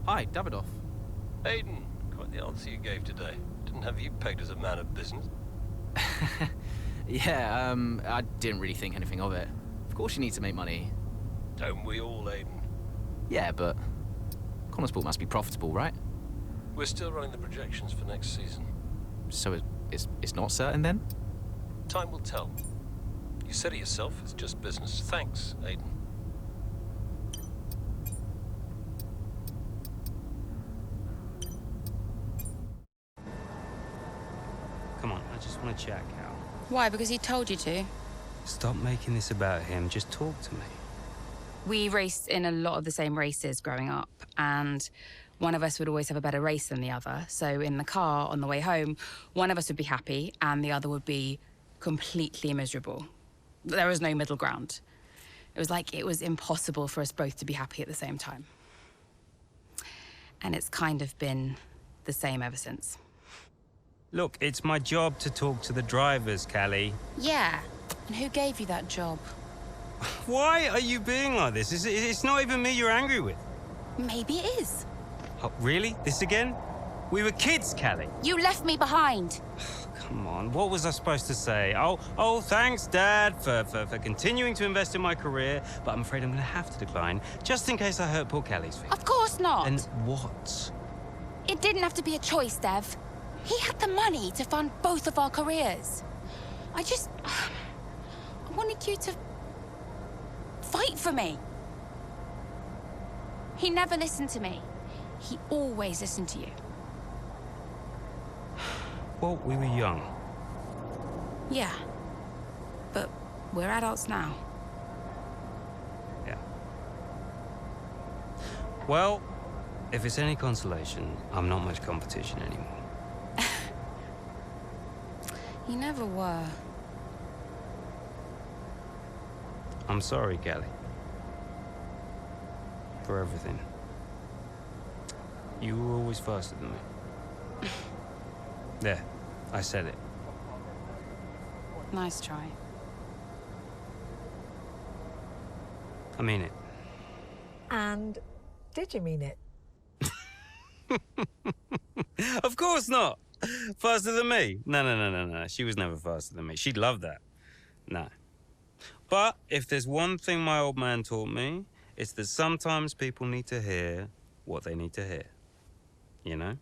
Hi, Davidoff. Aiden, quite the answer you gave today. Didn't have you pegged as a man of business. Yeah, I didn't really think anything of it. Of course you need to make money. Don't we all, Aiden? Yeah, but Connorsport must be profitable, right? We're still running the projections for next season. So it's not certain then? Time will tell. You said it yourself, it's just business. Thanks, Aiden. Come on, I just want to chat, Cal. Why? Because he told you to? Stop making this about him. Just talk to me. We raced in a lot of the same races growing up, and one of us would always have a better race than the other. So in the car on the way home, one of us would be happy and the other would be completely miserable. There was no middle ground. It was like it was impossible for us both to be happy at the same time. And it's kind of been the same ever since. Look, it's my job to talk to the drivers, Callie. Yeah, and who gave you that job? Why are you being like this? It's not even me you're angry with. Maybe it is. Oh, really? This again? We were kids, Callie. You left me behind. Come on, what was I supposed to say? Oh, thanks, Dad, for continuing to invest in my career, but I'm afraid I'm going to have to decline, just in case I hurt poor Callie's feelings. Of course not. And what? It didn't have to be a choice, Dev. He had the money to fund both of our careers. I wanted you to fight for me. He never listened to me. He always listened to you. Well, we were young. Yeah. But we're adults now. Yeah. Well, if it's any consolation, I'm not much competition anymore. You never were. I'm sorry, Callie. For everything. You were always faster than me. There, I said it. Nice try. I mean it. And did you mean it? Of course not! Faster than me? No. She was never faster than me. She'd love that. No. But if there's one thing my old man taught me, it's that sometimes people need to hear what they need to hear. You know?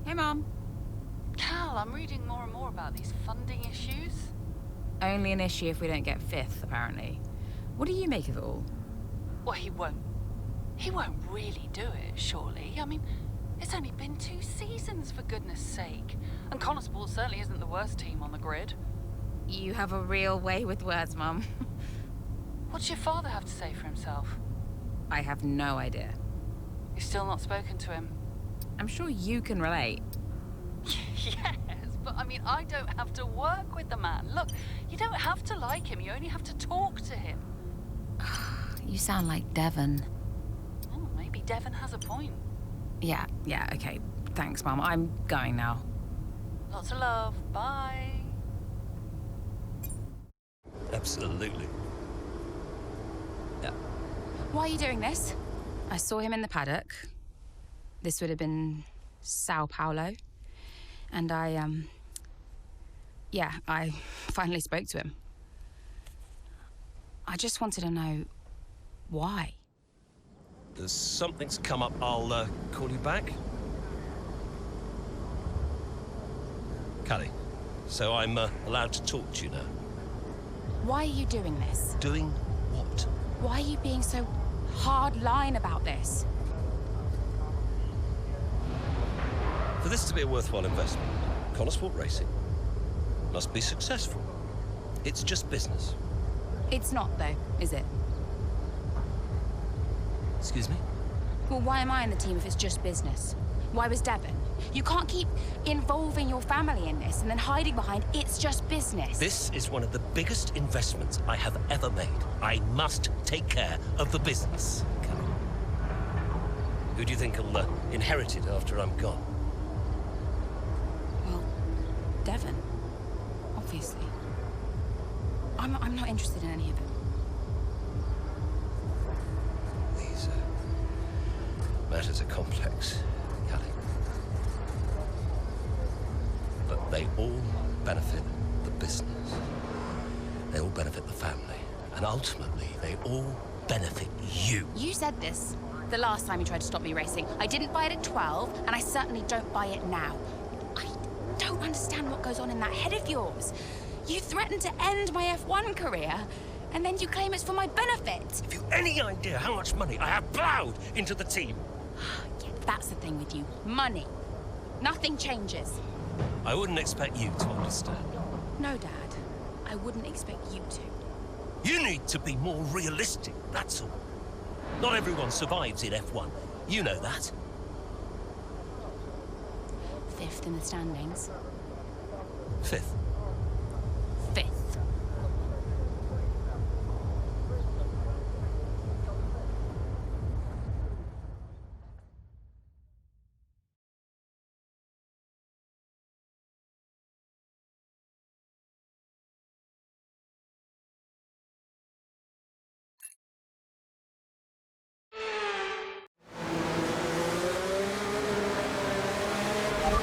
Hey, Mom. Cal, I'm reading more and more about these funding issues. Only an issue if we don't get fifth, apparently. What do you make of it all? Well, he won't really do it, surely. I mean, it's only been 2 seasons, for goodness sake. And Connorsport certainly isn't the worst team on the grid. You have a real way with words, Mum. What's your father have to say for himself? I have no idea. You've still not spoken to him? I'm sure you can relate. Yes, but I mean, I don't have to work with the man. Look, you don't have to like him, you only have to talk to him. You sound like Devon. Oh, maybe Devon has a point. Yeah, okay. Thanks, Mum. I'm going now. Lots of love. Bye. Absolutely. Yeah. Why are you doing this? I saw him in the paddock. This would have been Sao Paulo. And I finally spoke to him. I just wanted to know why. Something's come up. I'll call you back. Callie, so I'm allowed to talk to you now. Why are you doing this? Doing what? Why are you being so hard line about this? For this to be a worthwhile investment, Connorsport Racing must be successful. It's just business. It's not, though, is it? Excuse me? Well, why am I in the team if it's just business? Why was Devon? You can't keep involving your family in this and then hiding behind it's just business. This is one of the biggest investments I have ever made. I must take care of the business. Come on. Who do you think will inherit it after I'm gone? Well, Devon, obviously. I'm not interested in any of it. These matters are complex, Callie. But they all benefit the business. They all benefit the family. And ultimately, they all benefit you. You said this the last time you tried to stop me racing. I didn't buy it at 12, and I certainly don't buy it now. I don't understand what goes on in that head of yours. You threatened to end my F1 career, and then you claim it's for my benefit. Have you any idea how much money I have plowed into the team? Yeah, that's the thing with you. Money. Nothing changes. I wouldn't expect you to understand. No, Dad. I wouldn't expect you to. You need to be more realistic, that's all. Not everyone survives in F1. You know that. 5th in the standings. 5th. 5th.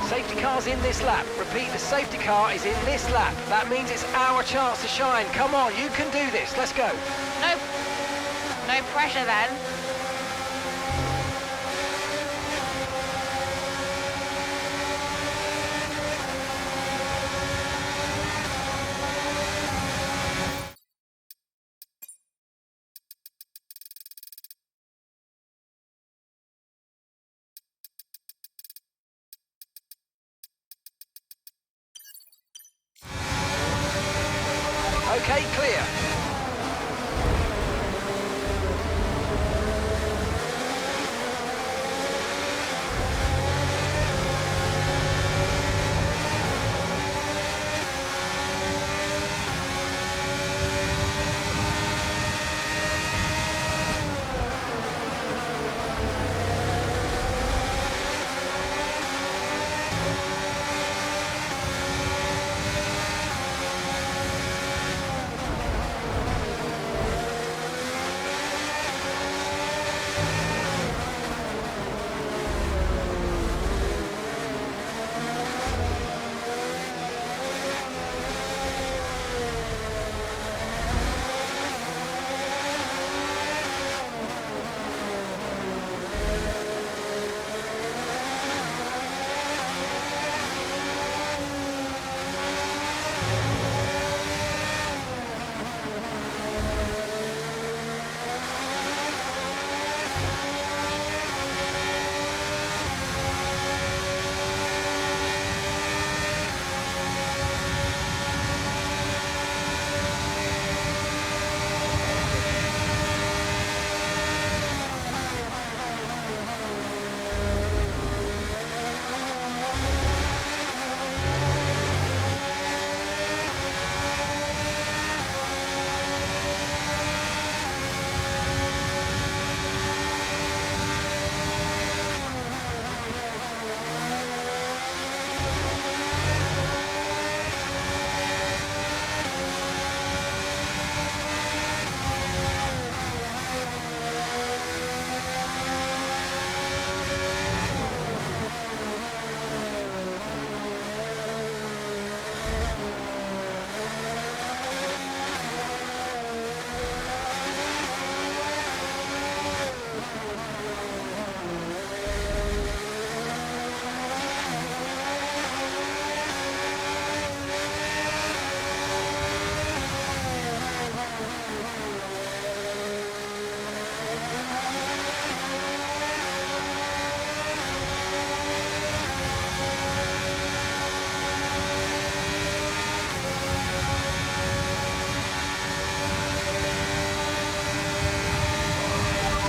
Safety car's in this lap. Repeat, the safety car is in this lap. That means it's our chance to shine. Come on, you can do this. Let's go. No pressure then. Okay, clear.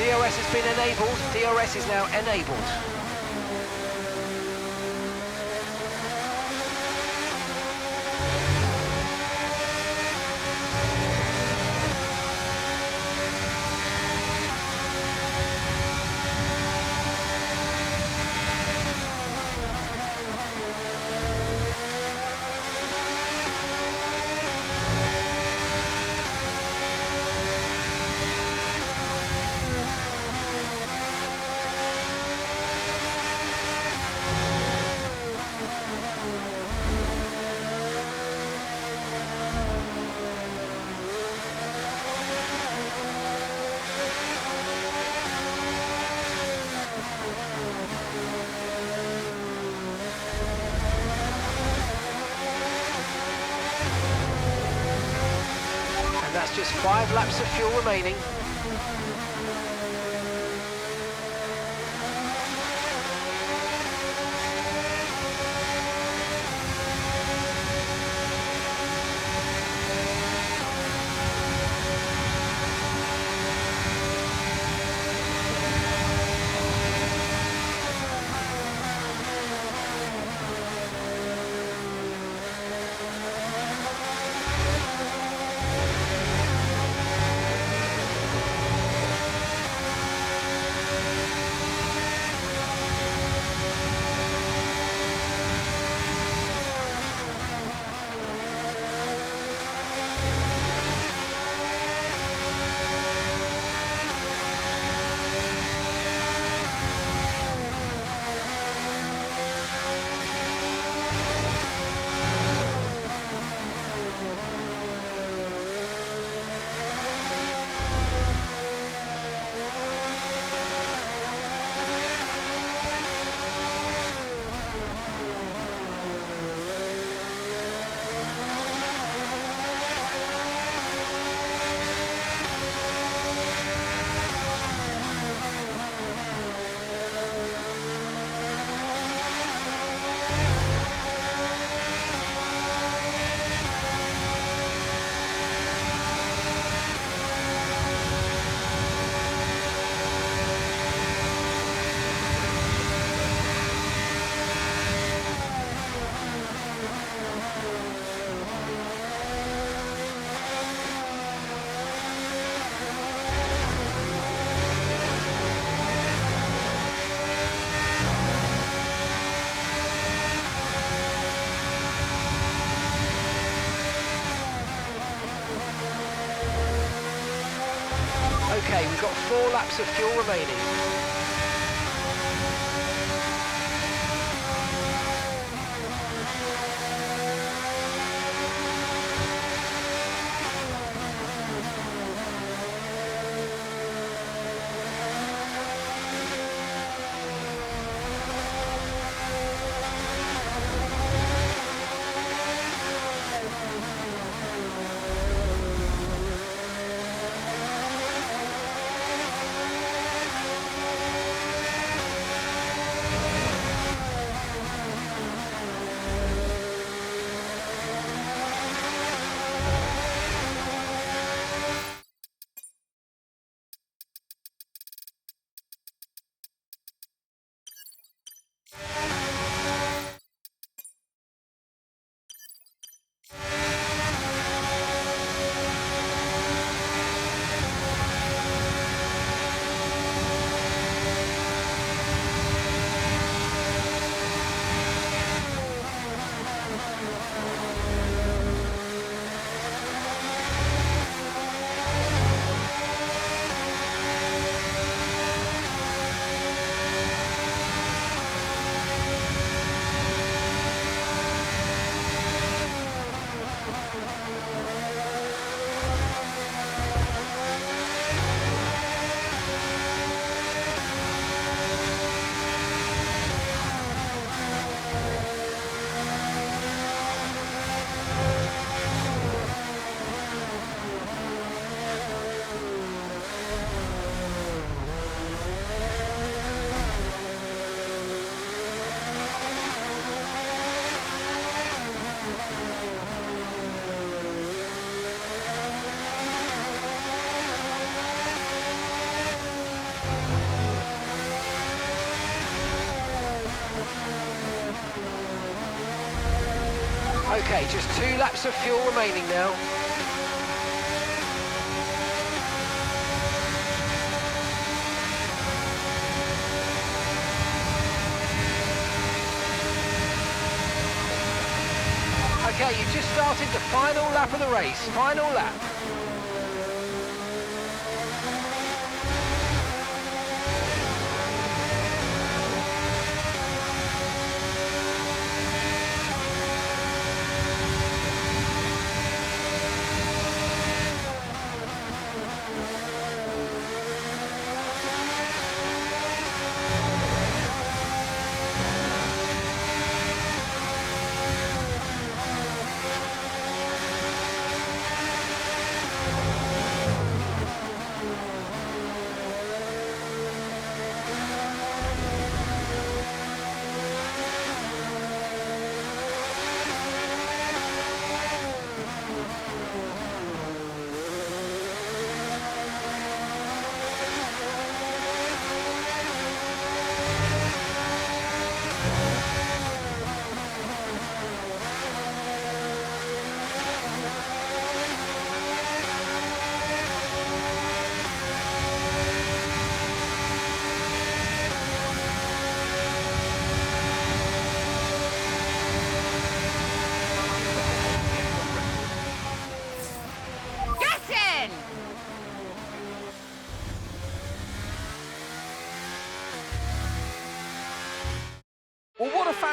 DRS has been enabled. DRS is now enabled. That's just 5 laps of fuel remaining. Okay, we've got 4 laps of fuel remaining. Okay, just 2 laps of fuel remaining now. Okay, you've just started the final lap of the race. Final lap.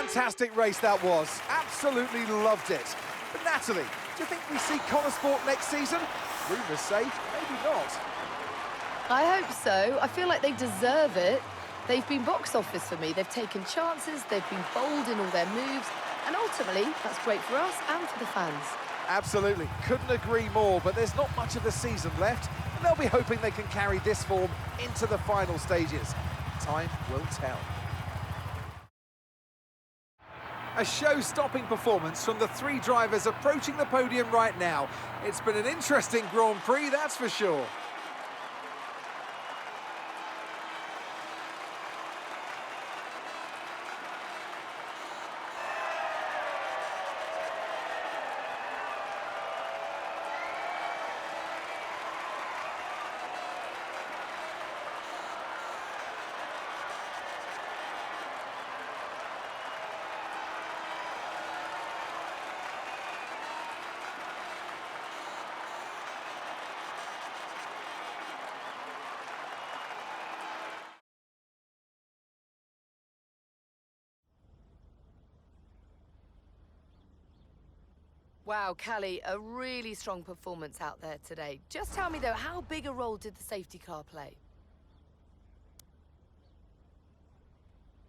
fantastic race that was. Absolutely loved it. But Natalie, do you think we see Connor Sport next season? Rumours say maybe not. I hope so. I feel like they deserve it. They've been box office for me. They've taken chances, they've been bold in all their moves, and ultimately, that's great for us and for the fans. Absolutely, couldn't agree more, but there's not much of the season left, and they'll be hoping they can carry this form into the final stages. Time will tell. A show-stopping performance from the three drivers approaching the podium right now. It's been an interesting Grand Prix, that's for sure. Wow, Callie, a really strong performance out there today. Just tell me, though, how big a role did the safety car play?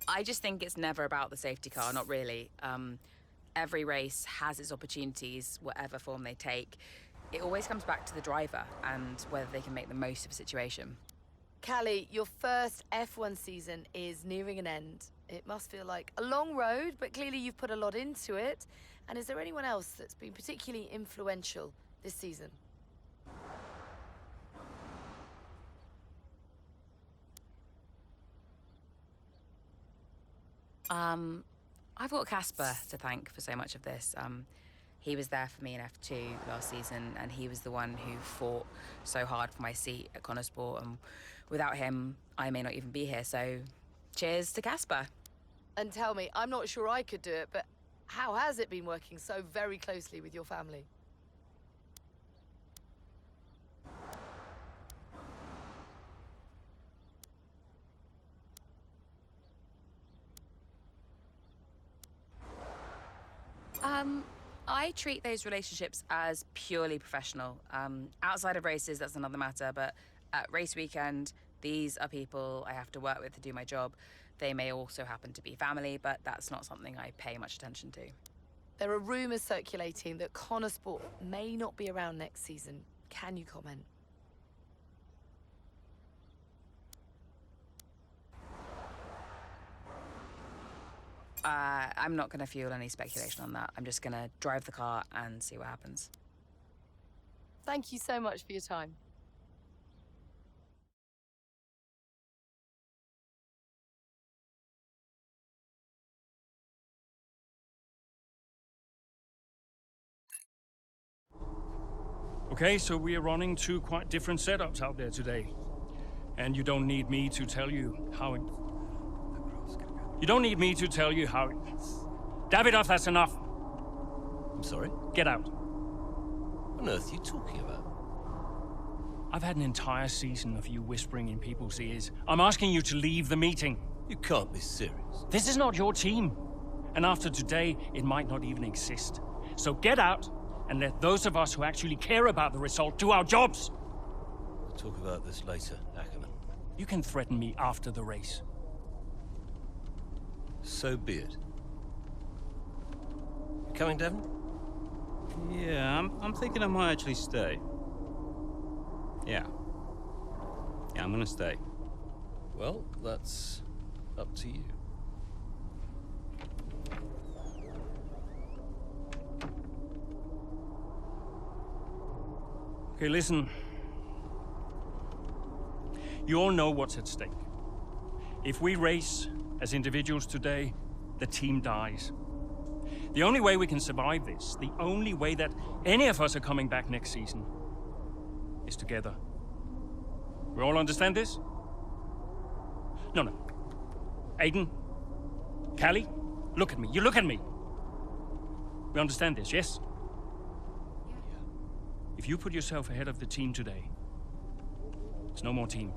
I just think it's never about the safety car, not really. Every race has its opportunities, whatever form they take. It always comes back to the driver and whether they can make the most of a situation. Callie, your first F1 season is nearing an end. It must feel like a long road, but clearly you've put a lot into it. And is there anyone else that's been particularly influential this season? I've got Casper to thank for so much of this. He was there for me in F2 last season, and he was the one who fought so hard for my seat at Connor Sport, and without him, I may not even be here, so cheers to Casper. And tell me, I'm not sure I could do it, but how has it been working so very closely with your family? I treat those relationships as purely professional. Outside of races, that's another matter, but at race weekend, these are people I have to work with to do my job. They may also happen to be family, but that's not something I pay much attention to. There are rumours circulating that Connor Sport may not be around next season. Can you comment? I'm not going to fuel any speculation on that. I'm just going to drive the car and see what happens. Thank you so much for your time. Okay, so we are running two quite different setups out there today. And you don't need me to tell you how it... You don't need me to tell you how it... Davidoff, that's enough. I'm sorry? Get out. What on earth are you talking about? I've had an entire season of you whispering in people's ears. I'm asking you to leave the meeting. You can't be serious. This is not your team. And after today, it might not even exist. So get out and let those of us who actually care about the result do our jobs. We'll talk about this later, Ackerman. You can threaten me after the race. So be it. You coming, Devon? Yeah, I'm thinking I might actually stay. Yeah, I'm gonna stay. Well, that's up to you. Okay, listen. You all know what's at stake. If we race as individuals today, the team dies. The only way we can survive this, the only way that any of us are coming back next season, is together. We all understand this? No. Aiden, Callie, look at me. You look at me. We understand this, yes? Yeah. If you put yourself ahead of the team today, there's no more team.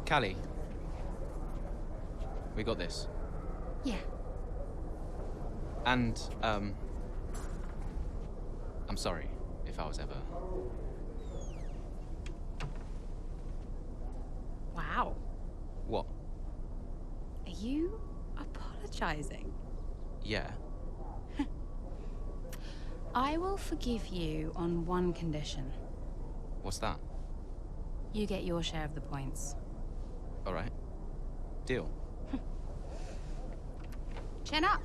Callie. We got this. Yeah. And, I'm sorry if I was ever... Wow. What? Are you apologizing? Yeah. I will forgive you on one condition. What's that? You get your share of the points. All right. Deal. Chin up.